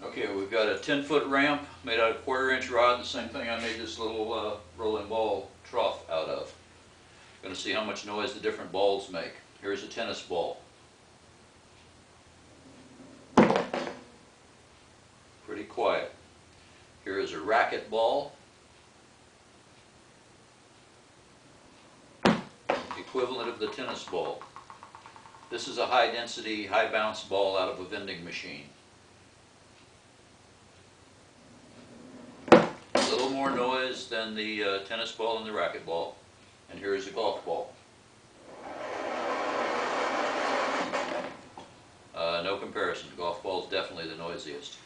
Okay, we've got a 10-foot ramp made out of 1/4-inch rod, the same thing I made this little rolling ball trough out of. Going to see how much noise the different balls make. Here's a tennis ball. Pretty quiet. Here is a racquet ball. Equivalent of the tennis ball. This is a high density, high bounce ball out of a vending machine. A little more noise than the tennis ball and the racquet ball. And here is a golf ball. No comparison. The golf ball is definitely the noisiest.